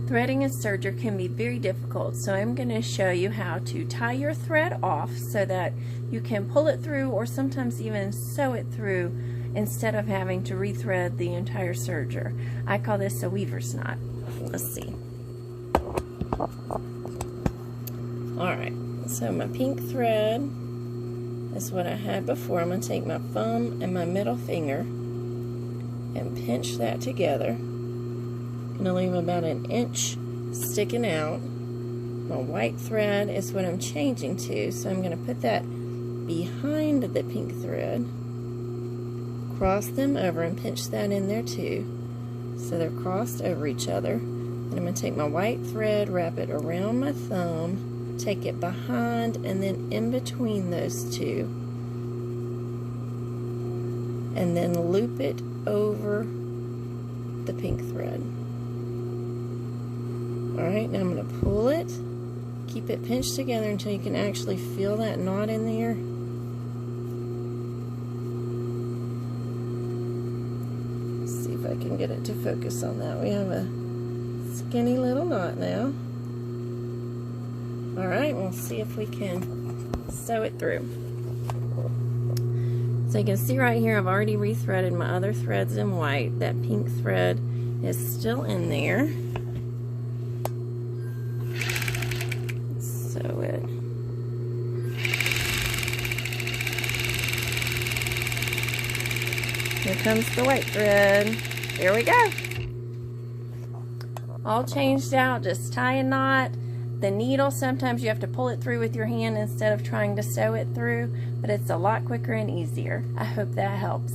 Threading a serger can be very difficult, so I'm going to show you how to tie your thread off so that you can pull it through or sometimes even sew it through instead of having to rethread the entire serger. I call this a weaver's knot. Let's see. Alright, so my pink thread is what I had before. I'm going to take my thumb and my middle finger and pinch that together. I'm going to leave about an inch sticking out. My white thread is what I'm changing to, so I'm going to put that behind the pink thread, cross them over and pinch that in there too, so they're crossed over each other. And I'm going to take my white thread, wrap it around my thumb, take it behind and then in between those two, and then loop it over the pink thread. Alright, now I'm going to pull it, keep it pinched together until you can actually feel that knot in there. Let's see if I can get it to focus on that. We have a skinny little knot now. Alright, we'll see if we can sew it through. So you can see right here I've already rethreaded my other threads in white. That pink thread is still in there. Sew it. Here comes the white thread. Here we go. All changed out, just tie a knot. The needle, sometimes you have to pull it through with your hand instead of trying to sew it through, but it's a lot quicker and easier. I hope that helps.